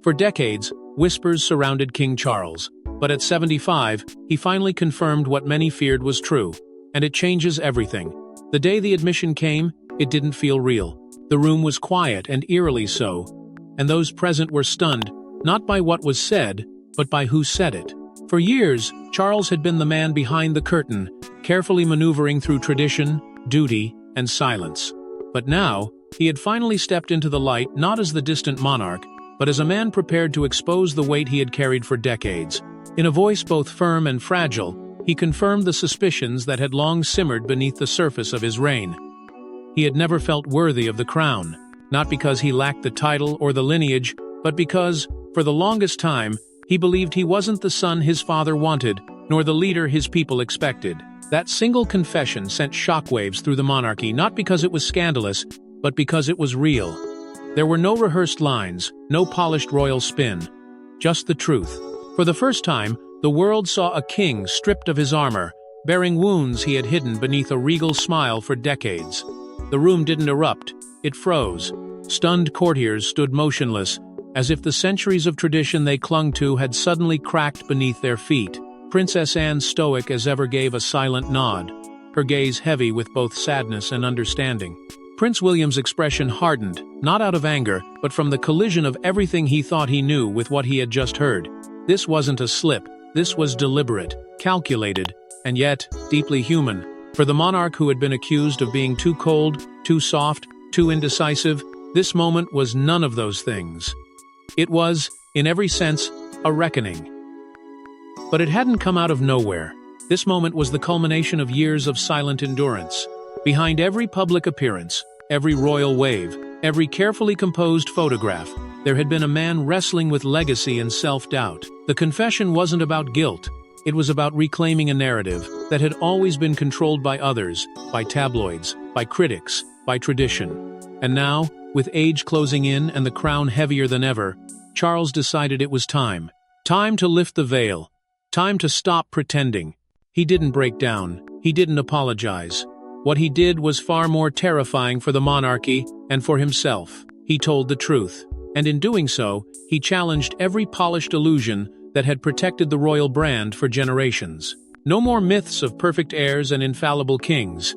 For decades, whispers surrounded King Charles, but at 75, he finally confirmed what many feared was true. And it changes everything. The day the admission came, it didn't feel real. The room was quiet and eerily so, and those present were stunned, not by what was said, but by who said it. For years, Charles had been the man behind the curtain, carefully maneuvering through tradition, duty, and silence. But now, he had finally stepped into the light not as the distant monarch, but as a man prepared to expose the weight he had carried for decades. In a voice both firm and fragile, he confirmed the suspicions that had long simmered beneath the surface of his reign. He had never felt worthy of the crown, not because he lacked the title or the lineage, but because, for the longest time, he believed he wasn't the son his father wanted, nor the leader his people expected. That single confession sent shockwaves through the monarchy, not because it was scandalous, but because it was real. There were no rehearsed lines, no polished royal spin, just the truth. For the first time, the world saw a king stripped of his armor, bearing wounds he had hidden beneath a regal smile for decades. The room didn't erupt, it froze. Stunned courtiers stood motionless, as if the centuries of tradition they clung to had suddenly cracked beneath their feet. Princess Anne, stoic as ever, gave a silent nod, her gaze heavy with both sadness and understanding. Prince William's expression hardened, not out of anger, but from the collision of everything he thought he knew with what he had just heard. This wasn't a slip, this was deliberate, calculated, and yet deeply human. For the monarch who had been accused of being too cold, too soft, too indecisive, this moment was none of those things. It was, in every sense, a reckoning. But it hadn't come out of nowhere. This moment was the culmination of years of silent endurance. Behind every public appearance, every royal wave, every carefully composed photograph, there had been a man wrestling with legacy and self-doubt. The confession wasn't about guilt. It was about reclaiming a narrative that had always been controlled by others, by tabloids, by critics, by tradition. And now, with age closing in and the crown heavier than ever, Charles decided it was time. Time to lift the veil. Time to stop pretending. He didn't break down. He didn't apologize. What he did was far more terrifying for the monarchy and for himself. He told the truth. And in doing so, he challenged every polished illusion that had protected the royal brand for generations. No more myths of perfect heirs and infallible kings.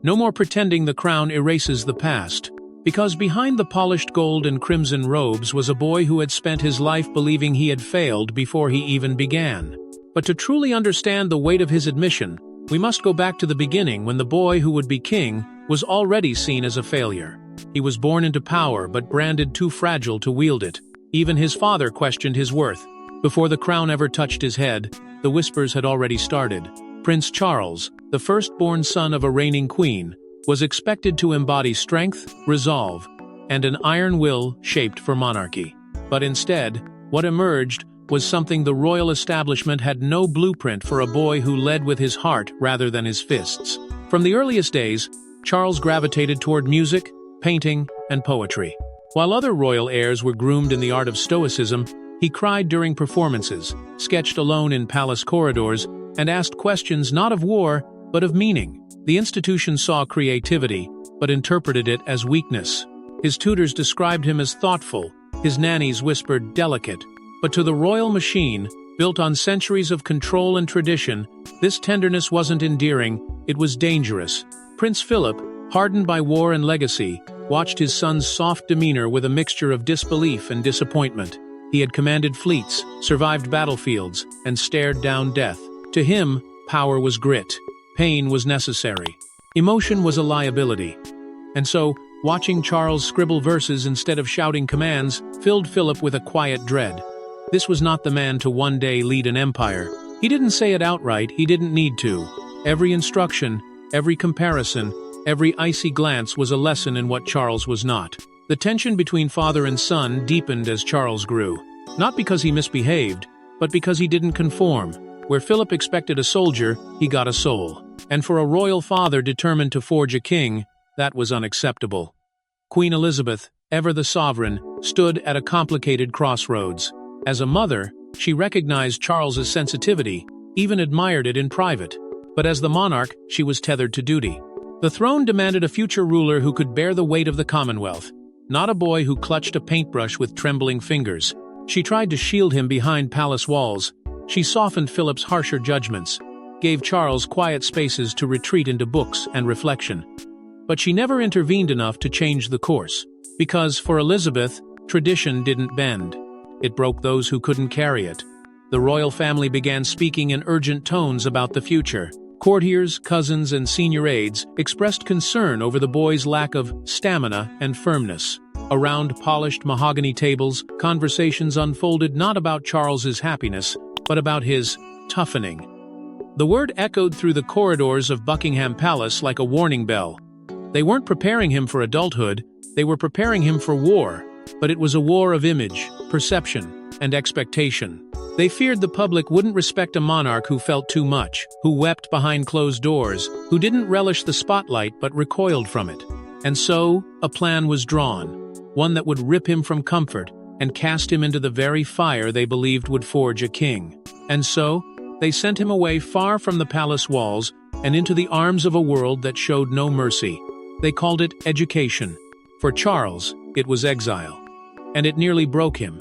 No more pretending the crown erases the past. Because behind the polished gold and crimson robes was a boy who had spent his life believing he had failed before he even began. But to truly understand the weight of his admission, we must go back to the beginning, when the boy who would be king was already seen as a failure. He was born into power but branded too fragile to wield it. Even his father questioned his worth. Before the crown ever touched his head, the whispers had already started. Prince Charles, the firstborn son of a reigning queen, was expected to embody strength, resolve, and an iron will shaped for monarchy. But instead, what emerged was something the royal establishment had no blueprint for, a boy who led with his heart rather than his fists. From the earliest days, Charles gravitated toward music, painting, and poetry. While other royal heirs were groomed in the art of stoicism, he cried during performances, sketched alone in palace corridors, and asked questions not of war, but of meaning. The institution saw creativity, but interpreted it as weakness. His tutors described him as thoughtful, his nannies whispered delicate. But to the royal machine, built on centuries of control and tradition, this tenderness wasn't endearing, it was dangerous. Prince Philip, hardened by war and legacy, watched his son's soft demeanor with a mixture of disbelief and disappointment. He had commanded fleets, survived battlefields, and stared down death. To him, power was grit. Pain was necessary. Emotion was a liability. And so, watching Charles scribble verses instead of shouting commands filled Philip with a quiet dread. This was not the man to one day lead an empire. He didn't say it outright, he didn't need to. Every instruction, every comparison, every icy glance was a lesson in what Charles was not. The tension between father and son deepened as Charles grew. Not because he misbehaved, but because he didn't conform. Where Philip expected a soldier, he got a soul. And for a royal father determined to forge a king, that was unacceptable. Queen Elizabeth, ever the sovereign, stood at a complicated crossroads. As a mother, she recognized Charles's sensitivity, even admired it in private. But as the monarch, she was tethered to duty. The throne demanded a future ruler who could bear the weight of the Commonwealth, not a boy who clutched a paintbrush with trembling fingers. She tried to shield him behind palace walls. She softened Philip's harsher judgments, gave Charles quiet spaces to retreat into books and reflection. But she never intervened enough to change the course, because for Elizabeth, tradition didn't bend. It broke those who couldn't carry it. The royal family began speaking in urgent tones about the future. Courtiers, cousins, and senior aides expressed concern over the boy's lack of stamina and firmness. Around polished mahogany tables, conversations unfolded not about Charles's happiness, but about his toughening. The word echoed through the corridors of Buckingham Palace like a warning bell. They weren't preparing him for adulthood, they were preparing him for war. But it was a war of image, perception, and expectation. They feared the public wouldn't respect a monarch who felt too much, who wept behind closed doors, who didn't relish the spotlight but recoiled from it. And so, a plan was drawn, one that would rip him from comfort and cast him into the very fire they believed would forge a king. And so, they sent him away far from the palace walls and into the arms of a world that showed no mercy. They called it education. For Charles, it was exile. And it nearly broke him.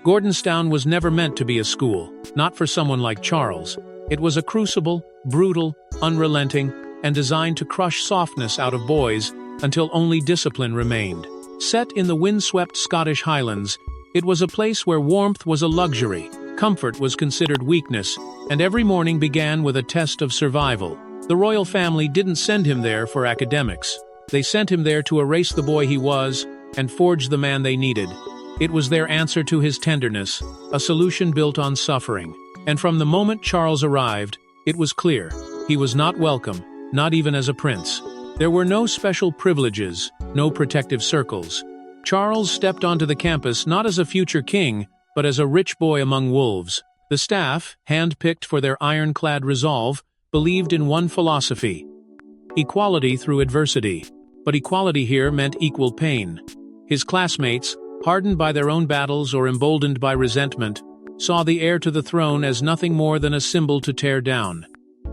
Gordontown was never meant to be a school, not for someone like Charles. It was a crucible, brutal, unrelenting, and designed to crush softness out of boys until only discipline remained. Set in the windswept Scottish Highlands, it was a place where warmth was a luxury, comfort was considered weakness, and every morning began with a test of survival. The royal family didn't send him there for academics. They sent him there to erase the boy he was and forge the man they needed. It was their answer to his tenderness, a solution built on suffering. And from the moment Charles arrived, it was clear. He was not welcome, not even as a prince. There were no special privileges, no protective circles. Charles stepped onto the campus not as a future king, but as a rich boy among wolves. The staff, hand-picked for their ironclad resolve, believed in one philosophy: equality through adversity. But equality here meant equal pain. His classmates, hardened by their own battles or emboldened by resentment, saw the heir to the throne as nothing more than a symbol to tear down.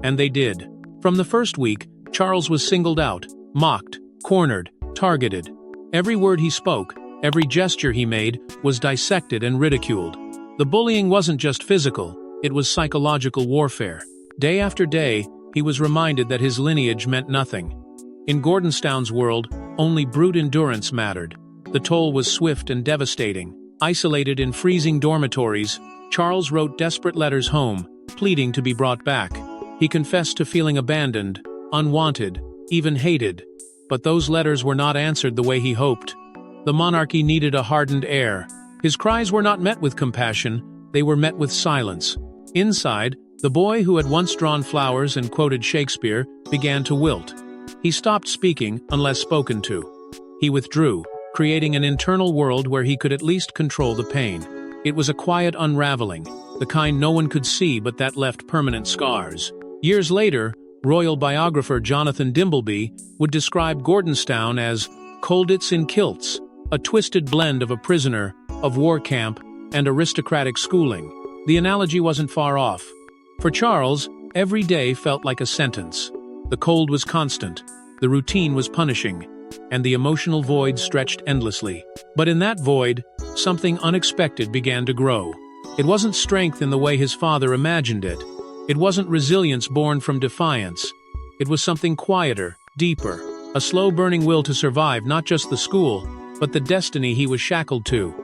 And they did. From the first week, Charles was singled out, mocked, cornered, targeted. Every word he spoke, every gesture he made, was dissected and ridiculed. The bullying wasn't just physical, it was psychological warfare. Day after day, he was reminded that his lineage meant nothing. In Gordontown's world, only brute endurance mattered. The toll was swift and devastating. Isolated in freezing dormitories, Charles wrote desperate letters home, pleading to be brought back. He confessed to feeling abandoned, unwanted, even hated. But those letters were not answered the way he hoped. The monarchy needed a hardened heir. His cries were not met with compassion, they were met with silence. Inside, the boy who had once drawn flowers and quoted Shakespeare began to wilt. He stopped speaking unless spoken to. He withdrew, creating an internal world where he could at least control the pain. It was a quiet unraveling, the kind no one could see but that left permanent scars. Years later, royal biographer Jonathan Dimbleby would describe Gordontown as Colditz in kilts, a twisted blend of a prisoner, of war camp, and aristocratic schooling. The analogy wasn't far off. For Charles, every day felt like a sentence. The cold was constant, the routine was punishing, and the emotional void stretched endlessly. But in that void, something unexpected began to grow. It wasn't strength in the way his father imagined it. It wasn't resilience born from defiance. It was something quieter, deeper, a slow-burning will to survive not just the school, but the destiny he was shackled to.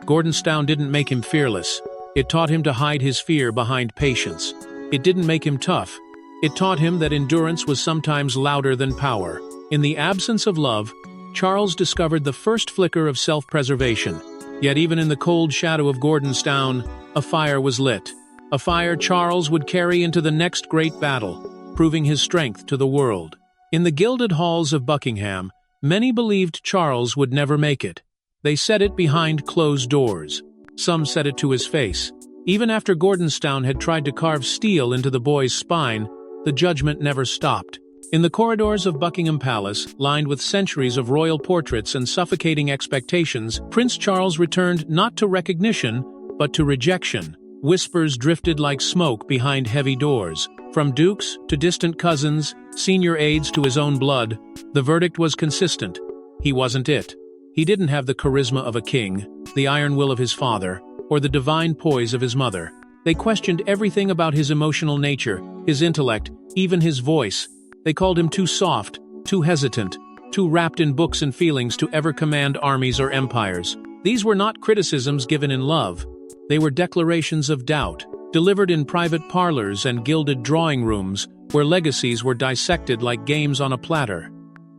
Gordontown didn't make him fearless. It taught him to hide his fear behind patience. It didn't make him tough. It taught him that endurance was sometimes louder than power. In the absence of love, Charles discovered the first flicker of self-preservation. Yet even in the cold shadow of Gordontown, a fire was lit. A fire Charles would carry into the next great battle, proving his strength to the world. In the gilded halls of Buckingham, many believed Charles would never make it. They said it behind closed doors. Some said it to his face. Even after Gordontown had tried to carve steel into the boy's spine, the judgment never stopped. In the corridors of Buckingham Palace, lined with centuries of royal portraits and suffocating expectations, Prince Charles returned not to recognition, but to rejection. Whispers drifted like smoke behind heavy doors. From dukes to distant cousins, senior aides to his own blood, the verdict was consistent. He wasn't it. He didn't have the charisma of a king, the iron will of his father, or the divine poise of his mother. They questioned everything about his emotional nature, his intellect, even his voice. They called him too soft, too hesitant, too wrapped in books and feelings to ever command armies or empires. These were not criticisms given in love. They were declarations of doubt, delivered in private parlors and gilded drawing rooms, where legacies were dissected like games on a platter.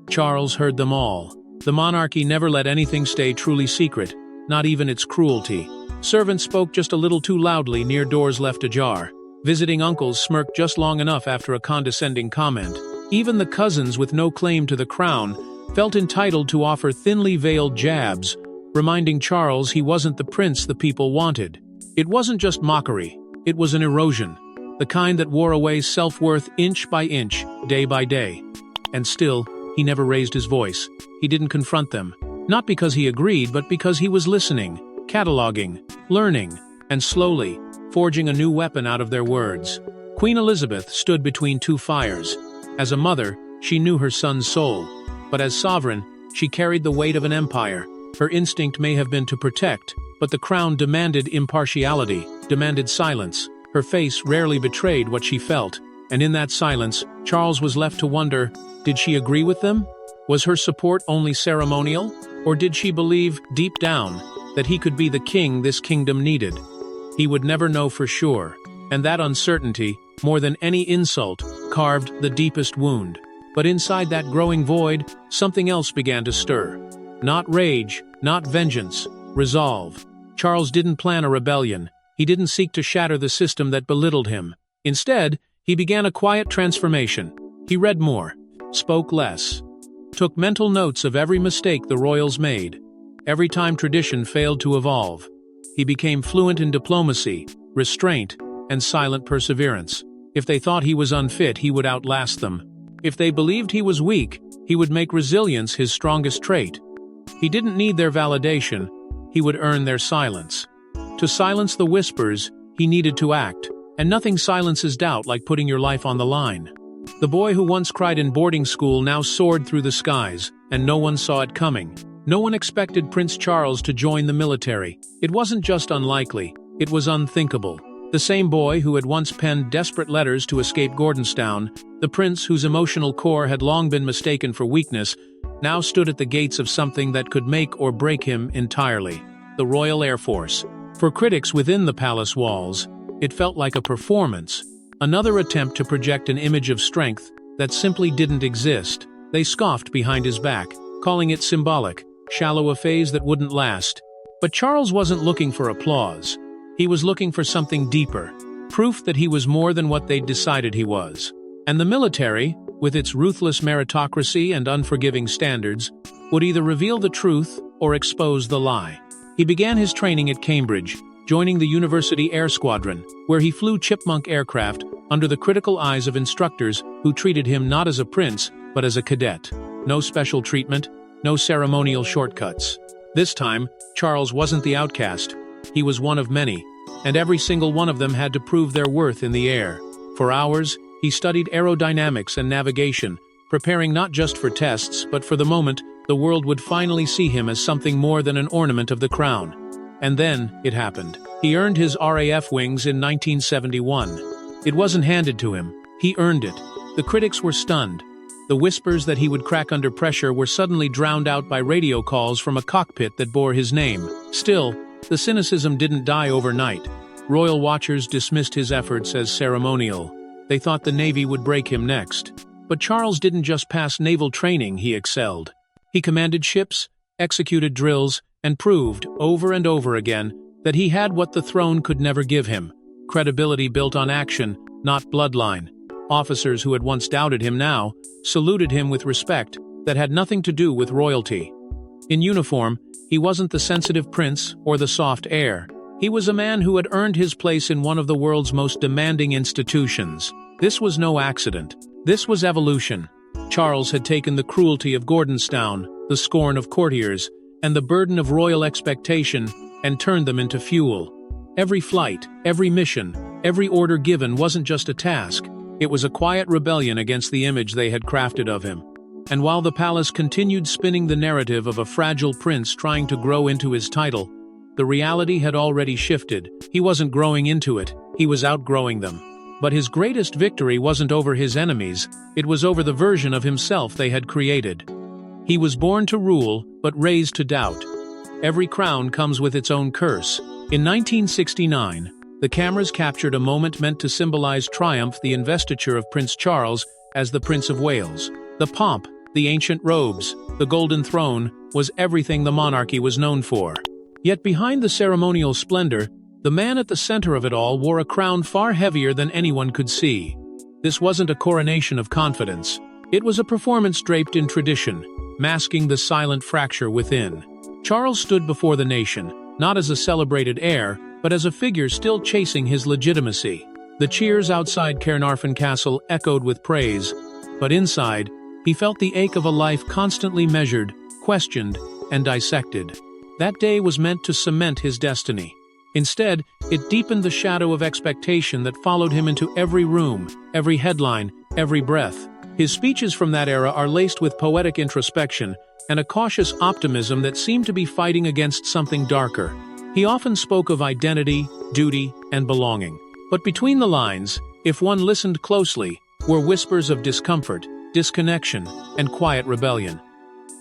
Charles heard them all. The monarchy never let anything stay truly secret, not even its cruelty. Servants spoke just a little too loudly near doors left ajar. Visiting uncles smirked just long enough after a condescending comment. Even the cousins with no claim to the crown felt entitled to offer thinly veiled jabs, reminding Charles he wasn't the prince the people wanted. It wasn't just mockery, it was an erosion, the kind that wore away self-worth inch by inch, day by day. And still, he never raised his voice. He didn't confront them, not because he agreed, but because he was listening, cataloging, learning, and slowly forging a new weapon out of their words. Queen Elizabeth stood between two fires. As a mother, she knew her son's soul, but as sovereign, she carried the weight of an empire. Her instinct may have been to protect, but the crown demanded impartiality, demanded silence. Her face rarely betrayed what she felt, and in that silence, Charles was left to wonder, did she agree with them? Was her support only ceremonial? Or did she believe, deep down, that he could be the king this kingdom needed? He would never know for sure, and that uncertainty, more than any insult, carved the deepest wound. But inside that growing void, something else began to stir. Not rage, not vengeance, resolve. Charles didn't plan a rebellion. He didn't seek to shatter the system that belittled him. Instead, he began a quiet transformation. He read more, spoke less, took mental notes of every mistake the royals made, every time tradition failed to evolve. He became fluent in diplomacy, restraint, and silent perseverance. If they thought he was unfit, he would outlast them. If they believed he was weak, he would make resilience his strongest trait. He didn't need their validation, he would earn their silence. To silence the whispers, he needed to act, and nothing silences doubt like putting your life on the line. The boy who once cried in boarding school now soared through the skies, and no one saw it coming. No one expected Prince Charles to join the military. It wasn't just unlikely, it was unthinkable. The same boy who had once penned desperate letters to escape Gordontown, the prince whose emotional core had long been mistaken for weakness, now stood at the gates of something that could make or break him entirely: the Royal Air Force. For critics within the palace walls, it felt like a performance, another attempt to project an image of strength that simply didn't exist. They scoffed behind his back, calling it symbolic, shallow, a phase that wouldn't last. But Charles wasn't looking for applause. He was looking for something deeper, proof that he was more than what they'd decided he was. And the military, with its ruthless meritocracy and unforgiving standards, would either reveal the truth or expose the lie. He began his training at Cambridge, joining the University Air Squadron, where he flew Chipmunk aircraft under the critical eyes of instructors who treated him not as a prince, but as a cadet. No special treatment, no ceremonial shortcuts. This time, Charles wasn't the outcast. He was one of many, and every single one of them had to prove their worth in the air. For hours, he studied aerodynamics and navigation, preparing not just for tests, but for the moment the world would finally see him as something more than an ornament of the crown. And then, it happened. He earned his RAF wings in 1971. It wasn't handed to him. He earned it. The critics were stunned. The whispers that he would crack under pressure were suddenly drowned out by radio calls from a cockpit that bore his name. Still, the cynicism didn't die overnight. Royal watchers dismissed his efforts as ceremonial. They thought the Navy would break him next. But Charles didn't just pass naval training, he excelled. He commanded ships, executed drills, and proved, over and over again, that he had what the throne could never give him: credibility built on action, not bloodline. Officers who had once doubted him now saluted him with respect that had nothing to do with royalty. In uniform, he wasn't the sensitive prince or the soft heir. He was a man who had earned his place in one of the world's most demanding institutions. This was no accident. This was evolution. Charles had taken the cruelty of Gordontown, the scorn of courtiers, and the burden of royal expectation, and turned them into fuel. Every flight, every mission, every order given wasn't just a task. It was a quiet rebellion against the image they had crafted of him. And while the palace continued spinning the narrative of a fragile prince trying to grow into his title, The reality had already shifted. He wasn't growing into it, he was outgrowing them. But his greatest victory wasn't over his enemies, it was over the version of himself they had created. He was born to rule, but raised to doubt. Every crown comes with its own curse. In 1969, the cameras captured a moment meant to symbolize triumph, the investiture of Prince Charles as the Prince of Wales. The pomp, the ancient robes, the golden throne, was everything the monarchy was known for. Yet behind the ceremonial splendor, the man at the center of it all wore a crown far heavier than anyone could see. This wasn't a coronation of confidence. It was a performance draped in tradition, masking the silent fracture within. Charles stood before the nation, not as a celebrated heir, but as a figure still chasing his legitimacy. The cheers outside Caernarfon Castle echoed with praise, but inside, he felt the ache of a life constantly measured, questioned, and dissected. That day was meant to cement his destiny. Instead, it deepened the shadow of expectation that followed him into every room, every headline, every breath. His speeches from that era are laced with poetic introspection and a cautious optimism that seemed to be fighting against something darker. He often spoke of identity, duty, and belonging. But between the lines, if one listened closely, were whispers of discomfort, disconnection, and quiet rebellion.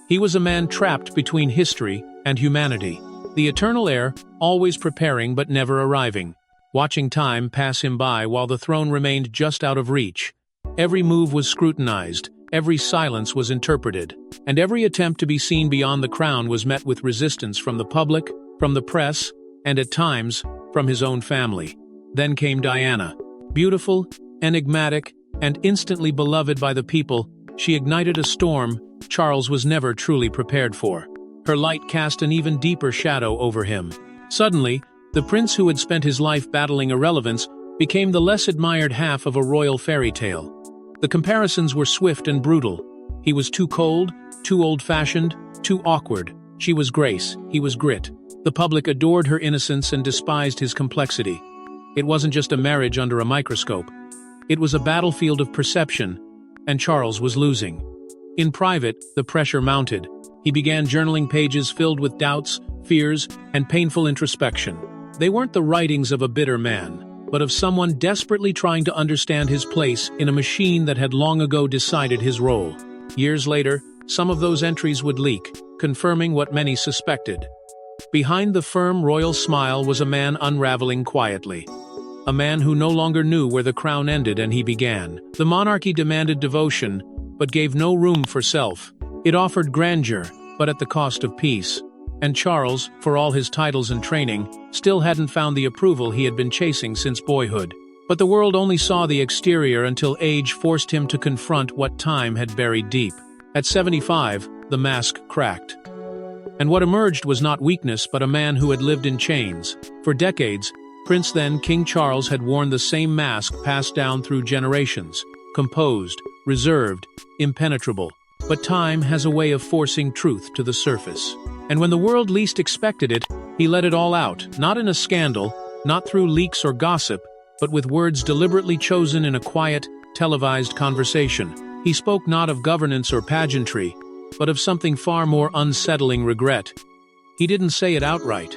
He was a man trapped between history and humanity, the eternal heir, always preparing but never arriving, watching time pass him by while the throne remained just out of reach. Every move was scrutinized, every silence was interpreted, and every attempt to be seen beyond the crown was met with resistance from the public, from the press, and at times, from his own family. Then came Diana. Beautiful, enigmatic, and instantly beloved by the people, she ignited a storm Charles was never truly prepared for. Her light cast an even deeper shadow over him. Suddenly, the prince who had spent his life battling irrelevance became the less admired half of a royal fairy tale. The comparisons were swift and brutal. He was too cold, too old-fashioned, too awkward. She was grace, he was grit. The public adored her innocence and despised his complexity. It wasn't just a marriage under a microscope. It was a battlefield of perception, and Charles was losing. In private, the pressure mounted. He began journaling pages filled with doubts, fears, and painful introspection. They weren't the writings of a bitter man, but of someone desperately trying to understand his place in a machine that had long ago decided his role. Years later, some of those entries would leak, confirming what many suspected. Behind the firm royal smile was a man unraveling quietly. A man who no longer knew where the crown ended and he began. The monarchy demanded devotion, but gave no room for self. It offered grandeur, but at the cost of peace. And Charles, for all his titles and training, still hadn't found the approval he had been chasing since boyhood. But the world only saw the exterior until age forced him to confront what time had buried deep. At 75, the mask cracked. And what emerged was not weakness but a man who had lived in chains. For decades, Prince then King Charles had worn the same mask passed down through generations. Composed, reserved, impenetrable. But time has a way of forcing truth to the surface. And when the world least expected it, he let it all out, not in a scandal, not through leaks or gossip, but with words deliberately chosen in a quiet, televised conversation. He spoke not of governance or pageantry, but of something far more unsettling: regret. He didn't say it outright,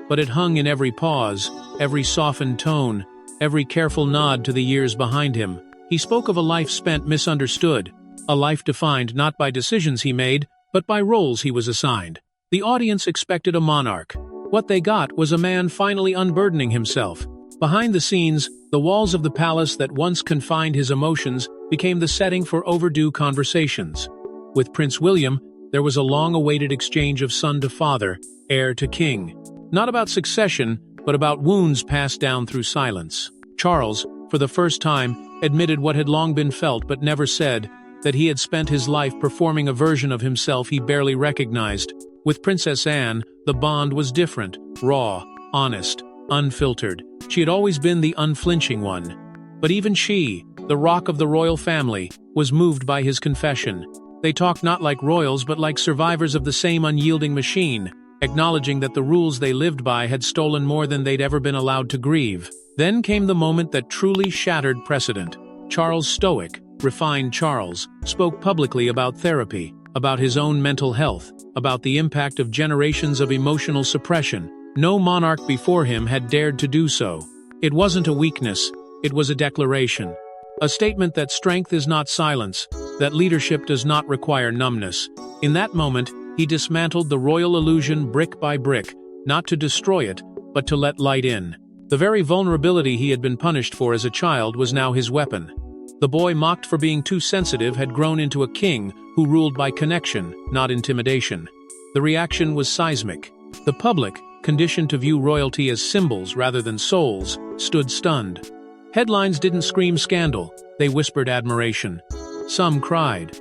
but it hung in every pause, every softened tone, every careful nod to the years behind him. He spoke of a life spent misunderstood, a life defined not by decisions he made, but by roles he was assigned. The audience expected a monarch. What they got was a man finally unburdening himself. Behind the scenes, the walls of the palace that once confined his emotions became the setting for overdue conversations. With Prince William, there was a long-awaited exchange of son to father, heir to king. Not about succession, but about wounds passed down through silence. Charles, for the first time, admitted what had long been felt but never said, that he had spent his life performing a version of himself he barely recognized. With Princess Anne, the bond was different, raw, honest, unfiltered. She had always been the unflinching one. But even she, the rock of the royal family, was moved by his confession. They talked not like royals but like survivors of the same unyielding machine, acknowledging that the rules they lived by had stolen more than they'd ever been allowed to grieve. Then came the moment that truly shattered precedent. Charles, stoic, refined Charles, spoke publicly about therapy, about his own mental health, about the impact of generations of emotional suppression. No monarch before him had dared to do so. It wasn't a weakness, it was a declaration. A statement that strength is not silence, that leadership does not require numbness. In that moment, he dismantled the royal illusion brick by brick, not to destroy it, but to let light in. The very vulnerability he had been punished for as a child was now his weapon. The boy mocked for being too sensitive had grown into a king who ruled by connection, not intimidation. The reaction was seismic. The public, conditioned to view royalty as symbols rather than souls, stood stunned. Headlines didn't scream scandal, they whispered admiration. Some cried.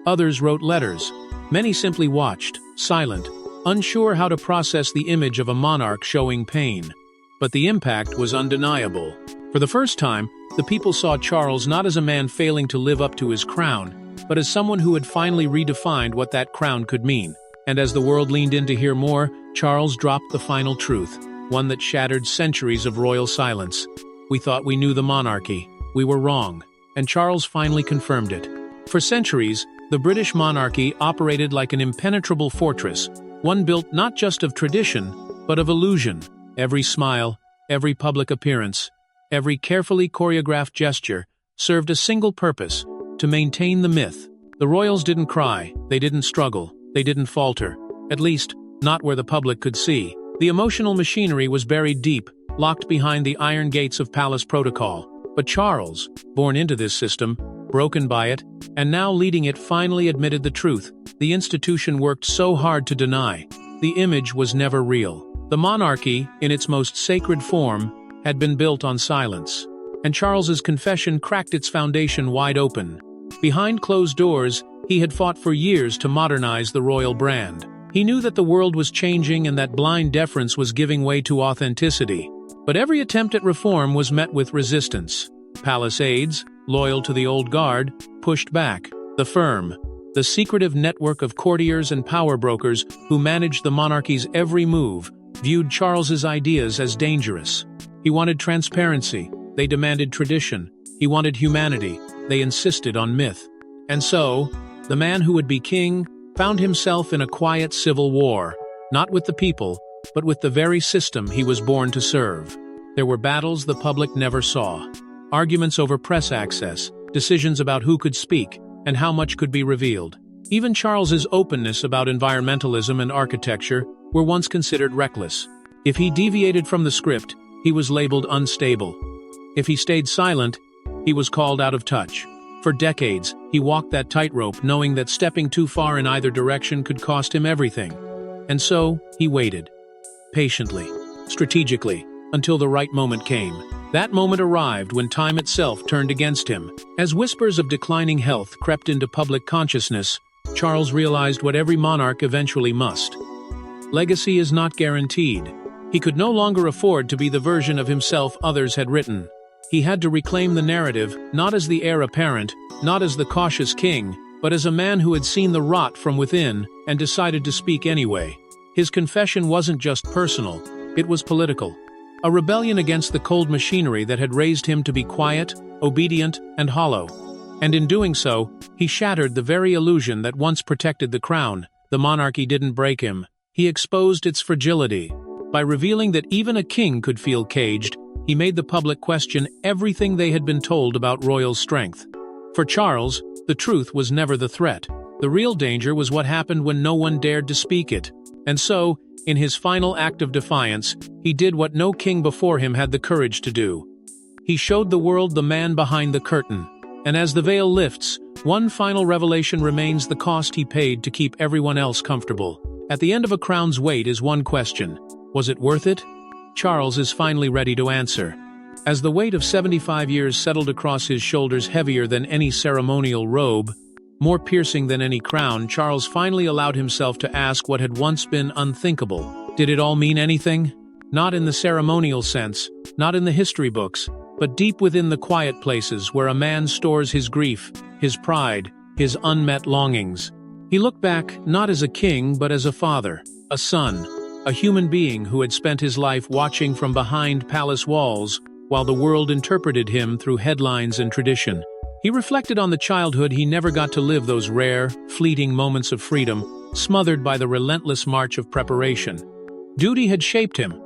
Others wrote letters. Many simply watched, silent, unsure how to process the image of a monarch showing pain. But the impact was undeniable. For the first time, the people saw Charles not as a man failing to live up to his crown, but as someone who had finally redefined what that crown could mean. And as the world leaned in to hear more, Charles dropped the final truth, one that shattered centuries of royal silence. We thought we knew the monarchy. We were wrong. And Charles finally confirmed it. For centuries, the British monarchy operated like an impenetrable fortress, one built not just of tradition, but of illusion. Every smile, every public appearance, every carefully choreographed gesture served a single purpose: to maintain the myth. The royals didn't cry, they didn't struggle, they didn't falter. At least, not where the public could see. The emotional machinery was buried deep, locked behind the iron gates of palace protocol. But Charles, born into this system, broken by it, and now leading it, finally admitted the truth. The institution worked so hard to deny. The image was never real. The monarchy, in its most sacred form, had been built on silence. And Charles's confession cracked its foundation wide open. Behind closed doors, he had fought for years to modernize the royal brand. He knew that the world was changing and that blind deference was giving way to authenticity. But every attempt at reform was met with resistance. Palace aides, loyal to the old guard, pushed back. The firm, the secretive network of courtiers and power brokers who managed the monarchy's every move, viewed Charles's ideas as dangerous. He wanted transparency, they demanded tradition. He wanted humanity, they insisted on myth. And so, the man who would be king found himself in a quiet civil war, not with the people, but with the very system he was born to serve. There were battles the public never saw. Arguments over press access, decisions about who could speak, and how much could be revealed. Even Charles's openness about environmentalism and architecture were once considered reckless. If he deviated from the script, he was labeled unstable. If he stayed silent, he was called out of touch. For decades, he walked that tightrope knowing that stepping too far in either direction could cost him everything. And so, he waited. Patiently, strategically, until the right moment came. That moment arrived when time itself turned against him. As whispers of declining health crept into public consciousness, Charles realized what every monarch eventually must. Legacy is not guaranteed. He could no longer afford to be the version of himself others had written. He had to reclaim the narrative, not as the heir apparent, not as the cautious king, but as a man who had seen the rot from within and decided to speak anyway. His confession wasn't just personal, it was political. A rebellion against the cold machinery that had raised him to be quiet, obedient, and hollow. And in doing so, he shattered the very illusion that once protected the crown. The monarchy didn't break him. He exposed its fragility. By revealing that even a king could feel caged, he made the public question everything they had been told about royal strength. For Charles, the truth was never the threat. The real danger was what happened when no one dared to speak it. And so, in his final act of defiance, he did what no king before him had the courage to do. He showed the world the man behind the curtain. And as the veil lifts, one final revelation remains: the cost he paid to keep everyone else comfortable. At the end of a crown's weight is one question: was it worth it? Charles is finally ready to answer. As the weight of 75 years settled across his shoulders, heavier than any ceremonial robe, more piercing than any crown, Charles finally allowed himself to ask what had once been unthinkable. Did it all mean anything? Not in the ceremonial sense, not in the history books, but deep within the quiet places where a man stores his grief, his pride, his unmet longings. He looked back not as a king, but as a father, a son, a human being who had spent his life watching from behind palace walls while the world interpreted him through headlines and tradition. He reflected on the childhood he never got to live, those rare, fleeting moments of freedom, smothered by the relentless march of preparation. Duty had shaped him,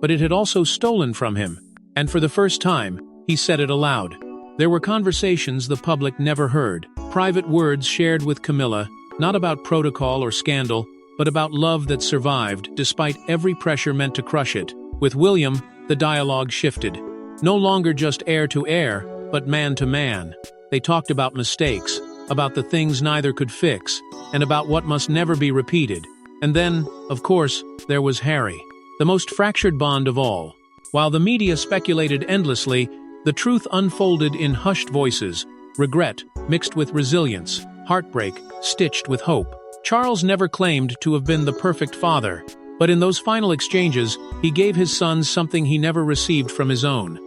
but it had also stolen from him, and for the first time, he said it aloud. There were conversations the public never heard, private words shared with Camilla, not about protocol or scandal, but about love that survived, despite every pressure meant to crush it. With William, the dialogue shifted. No longer just heir to heir, but man to man. They talked about mistakes, about the things neither could fix, and about what must never be repeated. And then, of course, there was Harry, the most fractured bond of all. While the media speculated endlessly, the truth unfolded in hushed voices, regret mixed with resilience, heartbreak stitched with hope. Charles never claimed to have been the perfect father, but in those final exchanges, he gave his sons something he never received from his own.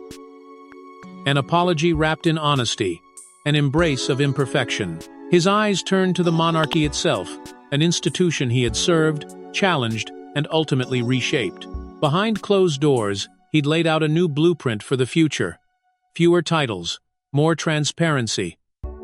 An apology wrapped in honesty, an embrace of imperfection. His eyes turned to the monarchy itself, an institution he had served, challenged, and ultimately reshaped. Behind closed doors, he'd laid out a new blueprint for the future. Fewer titles, more transparency,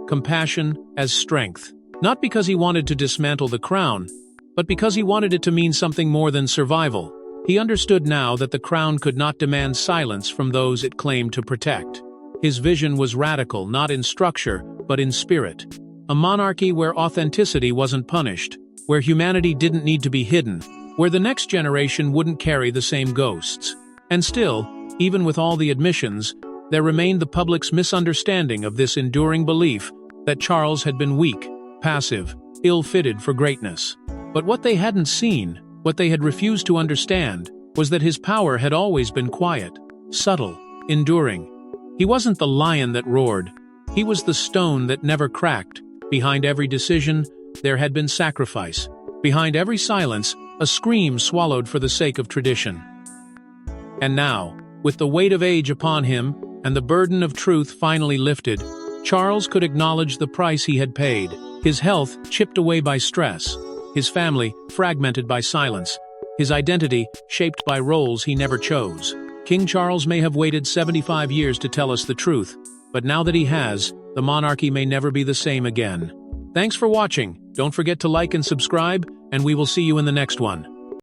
compassion as strength. Not because he wanted to dismantle the crown, but because he wanted it to mean something more than survival. He understood now that the crown could not demand silence from those it claimed to protect. His vision was radical, not in structure, but in spirit. A monarchy where authenticity wasn't punished, where humanity didn't need to be hidden, where the next generation wouldn't carry the same ghosts. And still, even with all the admissions, there remained the public's misunderstanding of this enduring belief that Charles had been weak, passive, ill-fitted for greatness. But what they hadn't seen, what they had refused to understand, was that his power had always been quiet, subtle, enduring. He wasn't the lion that roared. He was the stone that never cracked. Behind every decision, there had been sacrifice. Behind every silence, a scream swallowed for the sake of tradition. And now, with the weight of age upon him, and the burden of truth finally lifted, Charles could acknowledge the price he had paid. His health chipped away by stress, his family fragmented by silence, his identity shaped by roles he never chose. King Charles may have waited 75 years to tell us the truth, but now that he has, the monarchy may never be the same again. Thanks for watching. Don't forget to like and subscribe, and we will see you in the next one.